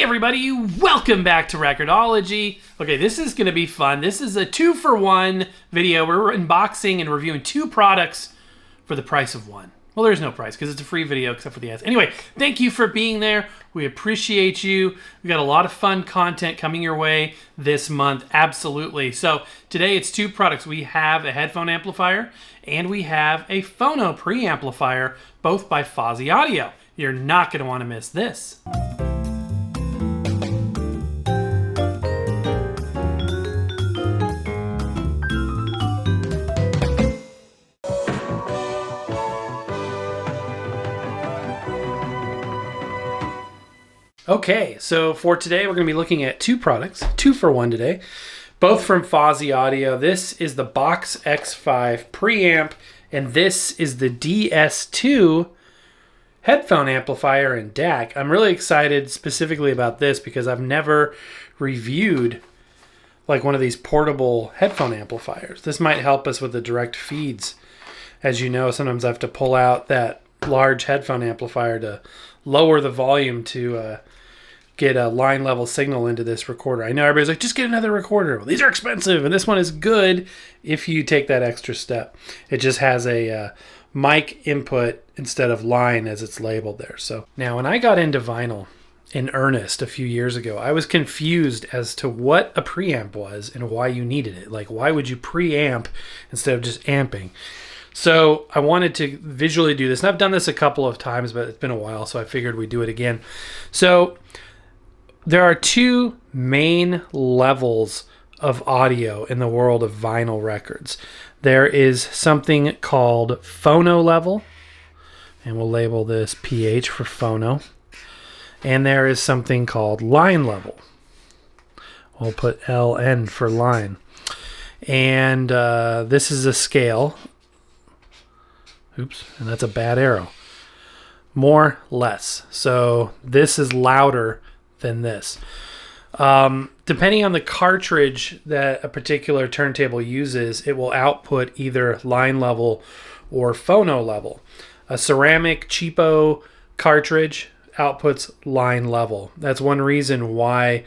everybody, welcome back to Record-ology. Okay, this is going to be fun. This is a 2-for-1 video. We're unboxing and reviewing 2 products for the price of 1. Well, there's no price because it's a free video except for the ads. Anyway, thank you for being there. We appreciate you. We got a lot of fun content coming your way this month. Absolutely. So today it's 2 products. We have a headphone amplifier and we have a Phono preamplifier, both by Fosi Audio. You're not going to want to miss this. Okay, so for today, we're going to be looking at 2 products, 2 for 1 today, both from Fosi Audio. This is the Box X5 preamp, and this is the DS2 headphone amplifier and DAC. I'm really excited specifically about this because I've never reviewed like one of these portable headphone amplifiers. This might help us with the direct feeds. As you know, sometimes I have to pull out that large headphone amplifier to lower the volume to get a line level signal into this recorder. I know everybody's like, just get another recorder. Well, these are expensive, and this one is good if you take that extra step. It just has a mic input instead of line as it's labeled there. So now when I got into vinyl in earnest a few years ago, I was confused as to what a preamp was and why you needed it. Like, why would you preamp instead of just amping? So I wanted to visually do this, and I've done this a couple of times, but it's been a while, so I figured we'd do it again. So there are 2 main levels of audio in the world of vinyl records. There is something called phono level, and we'll label this PH for phono. And there is something called line level. We'll put LN for line. And this is a scale. Oops, and that's a bad arrow. More, less. So this is louder than this. Depending on the cartridge that a particular turntable uses, it will output either line level or phono level. A ceramic cheapo cartridge outputs line level. That's one reason why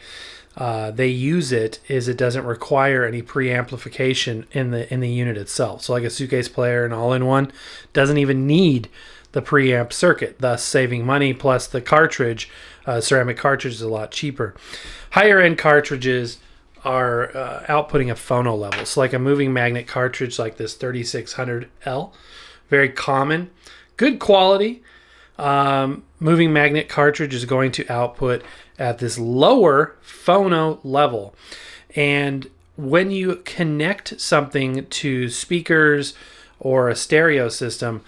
they use it, is it doesn't require any preamplification in the unit itself. So like a suitcase player and all-in-one doesn't even need the preamp circuit, thus saving money, plus the cartridge, ceramic cartridge, is a lot cheaper. Higher end cartridges are outputting a phono level. So like a moving magnet cartridge like this 3600L, very common, good quality. Moving magnet cartridge is going to output at this lower phono level. And when you connect something to speakers or a stereo system,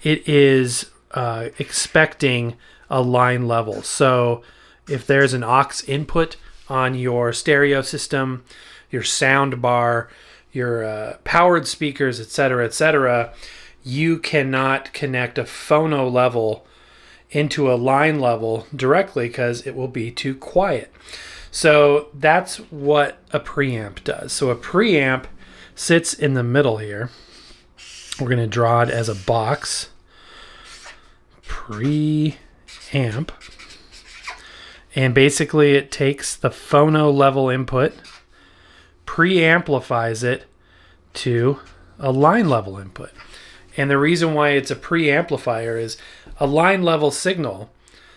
it is expecting a line level. So if there's an aux input on your stereo system, your sound bar, your powered speakers, etc., you cannot connect a phono level into a line level directly because it will be too quiet. So that's what a preamp does. So a preamp sits in the middle here. We're going to draw it as a box. Preamp. And basically it takes the phono level input, preamplifies it to a line level input. And the reason why it's a preamplifier is a line level signal,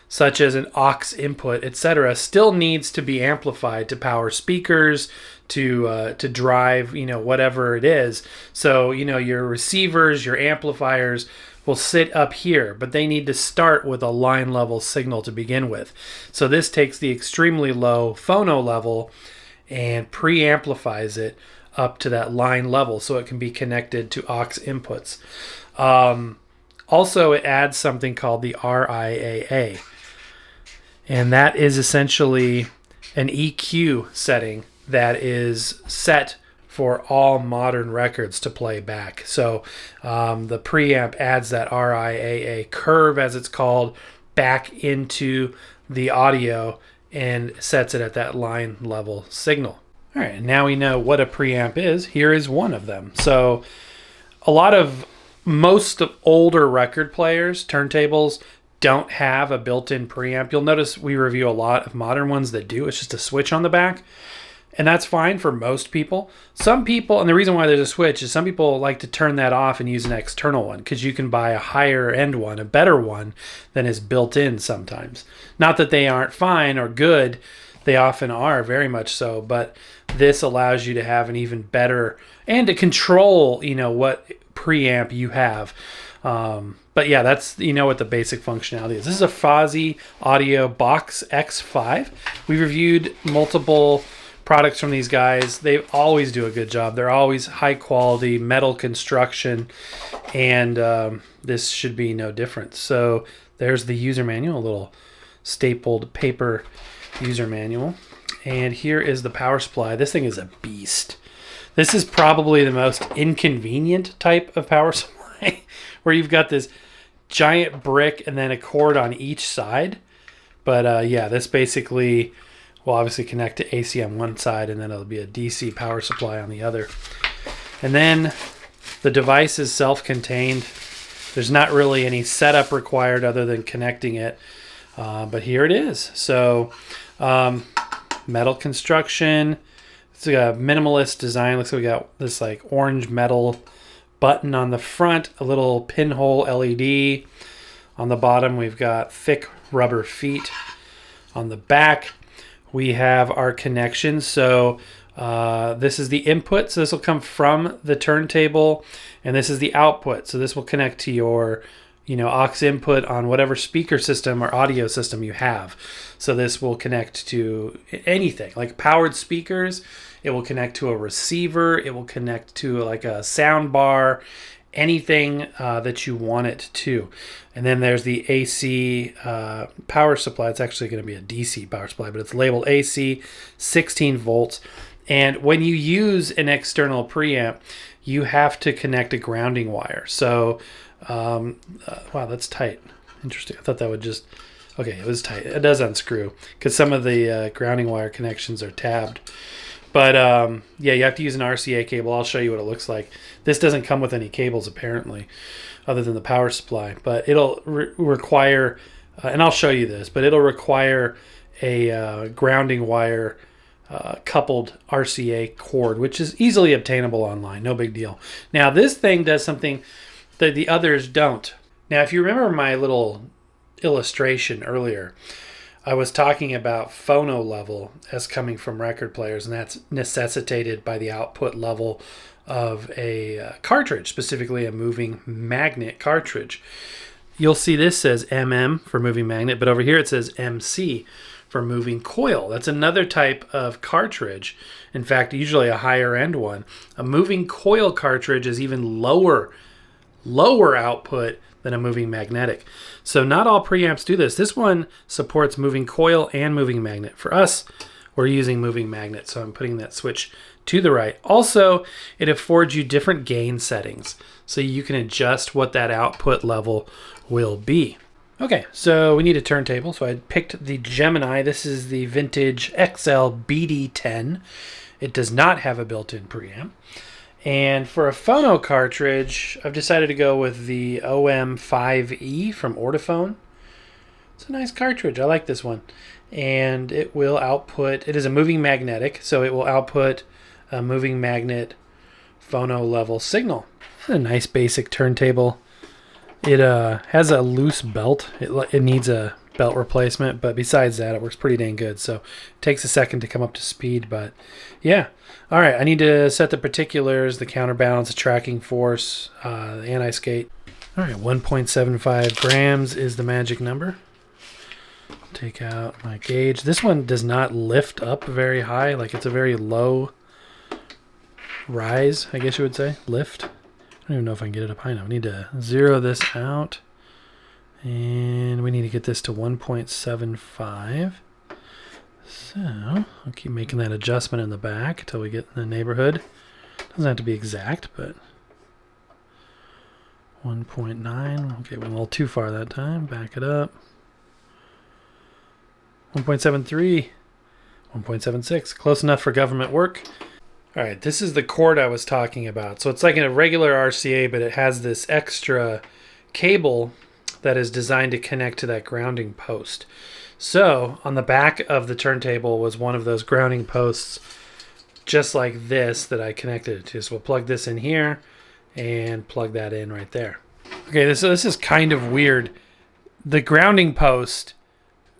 such as an aux input, etc., still needs to be amplified to power speakers, to drive, whatever it is. So, your receivers, your amplifiers will sit up here, but they need to start with a line level signal to begin with. So this takes the extremely low phono level and preamplifies it up to that line level so it can be connected to aux inputs. Also, it adds something called the RIAA, and that is essentially an EQ setting that is set for all modern records to play back. So the preamp adds that RIAA curve, as it's called, back into the audio and sets it at that line level signal. All right, now we know what a preamp is. Here is one of them. So most older record players, turntables, don't have a built-in preamp. You'll notice we review a lot of modern ones that do. It's just a switch on the back. And that's fine for most people. Some people, and the reason why there's a switch is some people like to turn that off and use an external one because you can buy a higher end one, a better one than is built in sometimes. Not that they aren't fine or good. They often are, very much so. But this allows you to have an even better, and to control, what preamp you have. But yeah, that's, what the basic functionality is. This is a Fosi Audio Box X5. We reviewed multiple products from these guys. They always do a good job. They're always high quality metal construction, and this should be no different. So there's the user manual, a little stapled paper user manual. And here is the power supply. This thing is a beast. This is probably the most inconvenient type of power supply where you've got this giant brick and then a cord on each side. But yeah, this basically will obviously connect to AC on one side, and then it'll be a DC power supply on the other. And then the device is self-contained. There's not really any setup required other than connecting it. But here it is. So metal construction. It's a minimalist design. Looks like we got this like orange metal button on the front, a little pinhole LED. On the bottom, we've got thick rubber feet. On the back, we have our connections. So this is the input. So this will come from the turntable, and this is the output. So this will connect to your aux input on whatever speaker system or audio system you have. So this will connect to anything like powered speakers. It will connect to a receiver. It will connect to like a sound bar, anything that you want it to. And then there's the AC power supply. It's actually going to be a DC power supply, but it's labeled AC, 16 volts. And when you use an external preamp, you have to connect a grounding wire. So wow, that's tight. Interesting. I thought that would just... Okay, it was tight. It does unscrew because some of the grounding wire connections are tabbed. But yeah, you have to use an RCA cable. I'll show you what it looks like. This doesn't come with any cables apparently, other than the power supply. But it'll require, and I'll show you this, but it'll require a grounding wire coupled RCA cord, which is easily obtainable online. No big deal. Now, this thing does something that the others don't. Now, if you remember my little illustration earlier, I was talking about phono level as coming from record players, and that's necessitated by the output level of a cartridge, specifically a moving magnet cartridge. You'll see this says MM for moving magnet, but over here it says MC for moving coil. That's another type of cartridge. In fact, usually a higher end one. A moving coil cartridge is even lower output than a moving magnetic. So not all preamps do this. This one supports moving coil and moving magnet. For us, we're using moving magnet, so I'm putting that switch to the right. Also, it affords you different gain settings, so you can adjust what that output level will be. Okay, so we need a turntable, so I picked the Gemini. This is the vintage XL BD10. It does not have a built-in preamp. And for a phono cartridge, I've decided to go with the OM5E from Ortophone. It's a nice cartridge. I like this one. And it will output, it is a moving magnetic, so it will output a moving magnet phono level signal. It's a nice basic turntable. It has a loose belt. It needs a belt replacement, but besides that, it works pretty dang good. So it takes a second to come up to speed, but yeah. All right, I need to set the particulars, the counterbalance, the tracking force, the anti-skate. All right, 1.75 grams is the magic number. Take out my gauge. This one does not lift up very high. Like, it's a very low rise, I guess you would say. Lift. I don't even know if I can get it up high enough. I need to zero this out. And we need to get this to 1.75. So I'll keep making that adjustment in the back until we get in the neighborhood. Doesn't have to be exact, but 1.9. Okay, went a little too far that time. Back it up. 1.73. 1.76. Close enough for government work. All right, this is the cord I was talking about. So it's like a regular RCA, but it has this extra cable that is designed to connect to that grounding post. So on the back of the turntable was one of those grounding posts, just like this, that I connected it to. So we'll plug this in here and plug that in right there. Okay, this is kind of weird. The grounding post,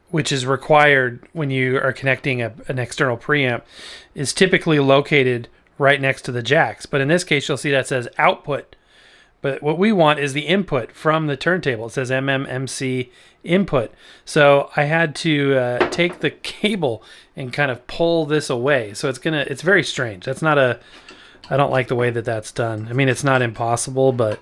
which is required when you are connecting an external preamp, is typically located right next to the jacks. But in this case, you'll see that says output. But what we want is the input from the turntable. It says MMMC input. So I had to take the cable and kind of pull this away. So it's very strange. That's not I don't like the way that that's done. I mean, it's not impossible, but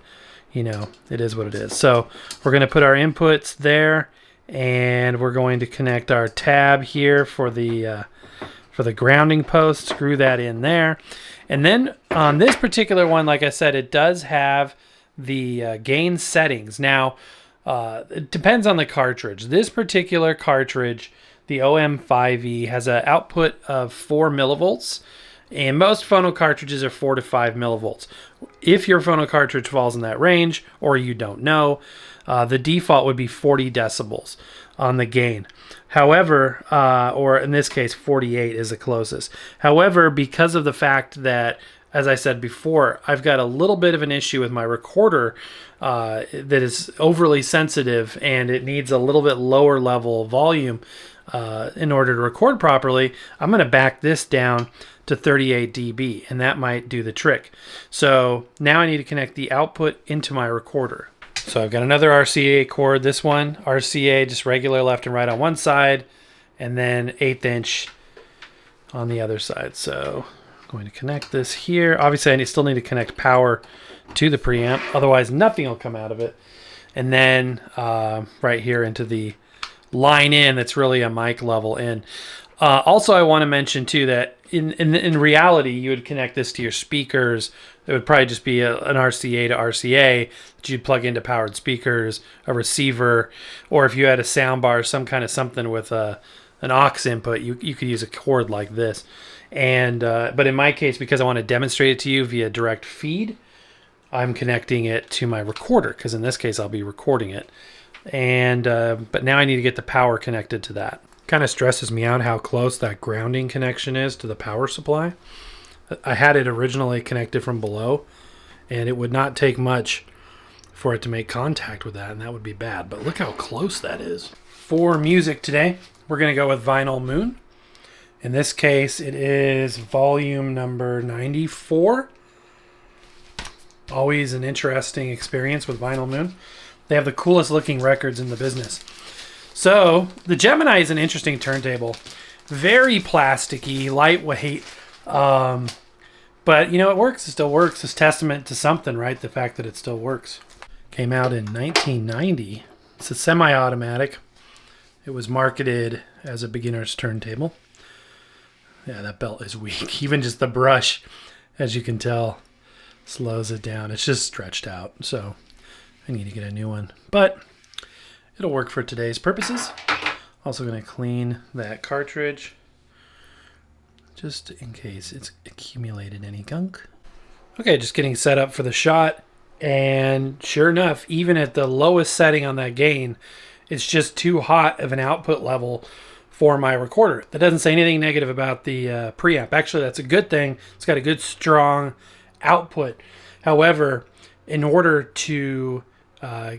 you know, it is what it is. So we're going to put our inputs there, and we're going to connect our tab here for the grounding post, screw that in there. And then on this particular one, like I said, it does have the gain settings. Now, it depends on the cartridge. This particular cartridge, the OM5E, has an output of 4 millivolts, and most phono cartridges are 4 to 5 millivolts. If your phono cartridge falls in that range, or you don't know, the default would be 40 decibels on the gain. However, or in this case, 48 is the closest. However, because of the fact that, as I said before, I've got a little bit of an issue with my recorder that is overly sensitive, and it needs a little bit lower level volume in order to record properly, I'm going to back this down to 38 dB, and that might do the trick. So now I need to connect the output into my recorder. So I've got another RCA cord. This one, RCA, just regular left and right on one side, and then 1/8 inch on the other side. So I'm going to connect this here. Obviously, I still need to connect power to the preamp, otherwise nothing will come out of it. And then right here into the line in, that's really a mic level in. Also, I want to mention too that in reality, you would connect this to your speakers. It would probably just be an RCA to RCA that you'd plug into powered speakers, a receiver, or if you had a sound bar, some kind of something with an aux input, you could use a cord like this. And but in my case, because I want to demonstrate it to you via direct feed, I'm connecting it to my recorder, because in this case, I'll be recording it. And but now I need to get the power connected to that. Kind of stresses me out how close that grounding connection is to the power supply. I had it originally connected from below, and it would not take much for it to make contact with that, and that would be bad. But look how close that is. For music today, we're going to go with Vinyl Moon. In this case, it is volume number 94. Always an interesting experience with Vinyl Moon. They have the coolest looking records in the business. So the Gemini is an interesting turntable. Very plasticky, lightweight. But, you know, it works. It still works. It's testament to something, right? The fact that it still works. Came out in 1990. It's a semi-automatic. It was marketed as a beginner's turntable. Yeah, that belt is weak. Even just the brush, as you can tell, slows it down. It's just stretched out. So I need to get a new one. But it'll work for today's purposes. Also going to clean that cartridge, just in case it's accumulated any gunk. Okay, just getting set up for the shot. And sure enough, even at the lowest setting on that gain, it's just too hot of an output level for my recorder. That doesn't say anything negative about the preamp. Actually, that's a good thing. It's got a good, strong output. However, in order to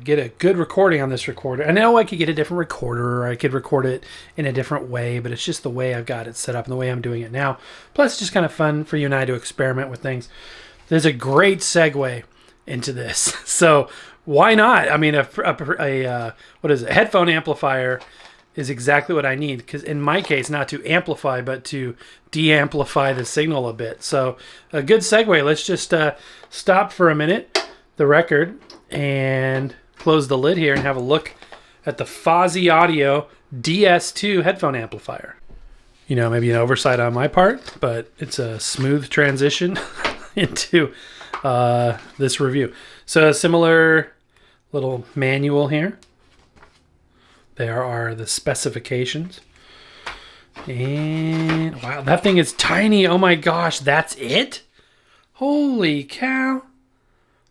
get a good recording on this recorder, I know I could get a different recorder, or I could record it in a different way, but it's just the way I've got it set up and the way I'm doing it now. Plus, it's just kind of fun for you and I to experiment with things. There's a great segue into this. So why not? I mean, what is it? A headphone amplifier is exactly what I need, because in my case, not to amplify, but to de-amplify the signal a bit. So a good segue. Let's just stop for a minute, the record, and close the lid here and have a look at the Fosi Audio DS2 headphone amplifier. You know, maybe an oversight on my part, but it's a smooth transition into this review. So a similar little manual here. There are the specifications. And wow, that thing is tiny. Oh my gosh, that's it? Holy cow.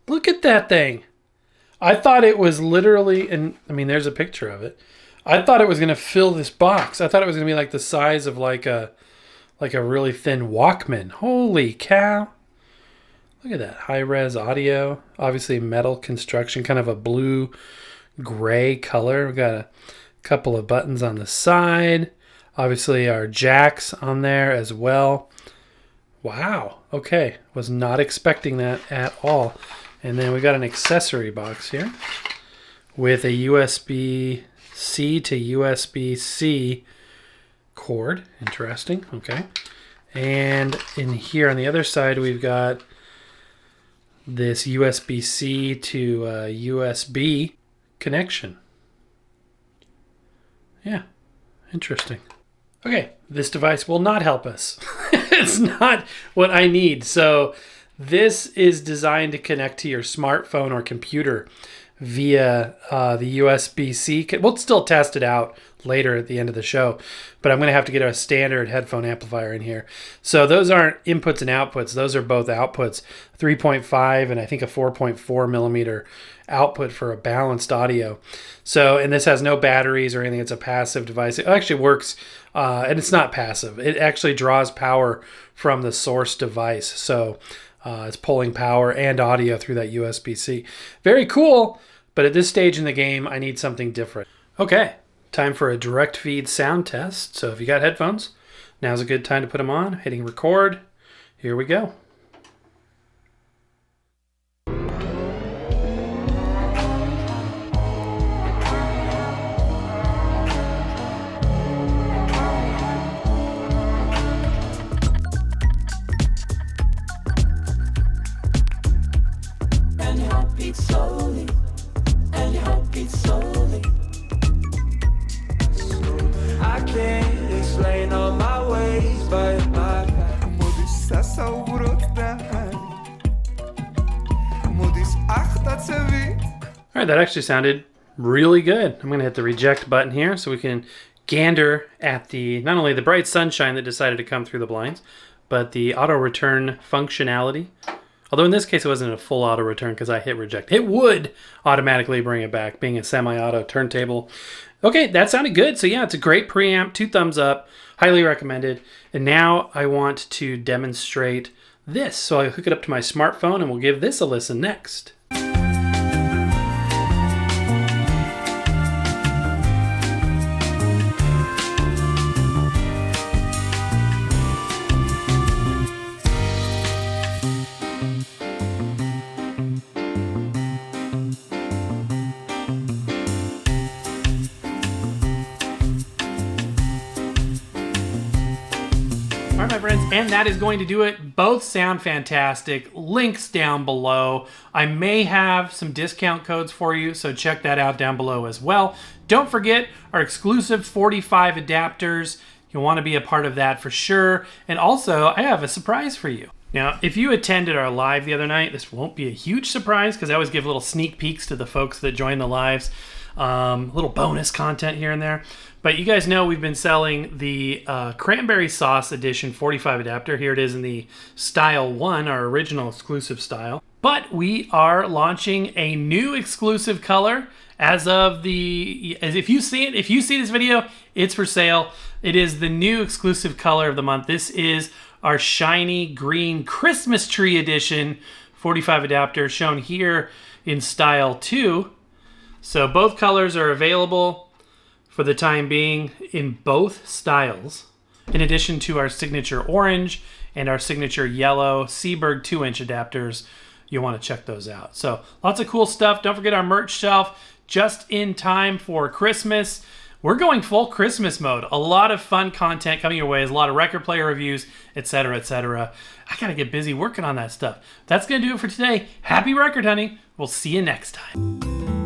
Look at that thing. I thought it was literally, and I mean, there's a picture of it. I thought it was going to fill this box. I thought it was going to be like the size of like a really thin Walkman. Holy cow. Look at that. High-res audio. Obviously metal construction, kind of a blue-gray color. We've got a couple of buttons on the side. Obviously our jacks on there as well. Wow. Okay. Was not expecting that at all. And then we got an accessory box here with a USB-C to USB-C cord. Interesting. Okay. And in here on the other side, we've got this USB-C to USB connection. Yeah. Interesting. Okay. This device will not help us. It's not what I need. So this is designed to connect to your smartphone or computer via the USB-C. We'll still test it out later at the end of the show, but I'm going to have to get a standard headphone amplifier in here. So those aren't inputs and outputs. Those are both outputs, 3.5 and I think a 4.4 millimeter output for a balanced audio. So, and this has no batteries or anything. It's a passive device. It actually works, and it's not passive. It actually draws power from the source device. So it's pulling power and audio through that USB-C. Very cool, but at this stage in the game, I need something different. Okay, time for a direct feed sound test. So if you got headphones, now's a good time to put them on. Hitting record. Here we go. All right, that actually sounded really good. I'm going to hit the reject button here so we can gander at the not only the bright sunshine that decided to come through the blinds, but the auto return functionality. Although in this case it wasn't a full auto return because I hit reject. It would automatically bring it back, being a semi-auto turntable. Okay, that sounded good. So yeah, it's a great preamp, 2 thumbs up, highly recommended. And now I want to demonstrate this. So I hook it up to my smartphone and we'll give this a listen next. All right, my friends, and that is going to do it. Both sound fantastic. Links down below. I may have some discount codes for you, so check that out down below as well. Don't forget our exclusive 45 adapters. You'll want to be a part of that for sure. And also, I have a surprise for you. Now, if you attended our live the other night, this won't be a huge surprise because I always give little sneak peeks to the folks that join the lives. Little bonus content here and there. But you guys know we've been selling the Cranberry Sauce Edition 45 adapter. Here it is in the Style 1, our original exclusive style. But we are launching a new exclusive color as if you see this video, it's for sale. It is the new exclusive color of the month. This is our shiny green Christmas Tree Edition 45 adapter shown here in Style 2. So both colors are available for the time being in both styles, in addition to our signature orange and our signature yellow Seaberg 2-inch adapters. You'll want to check those out. So lots of cool stuff. Don't forget our merch shelf just in time for Christmas. We're going full Christmas mode. A lot of fun content coming your way. There's a lot of record player reviews, etc., etc. I got to get busy working on that stuff. That's going to do it for today. Happy record hunting. We'll see you next time.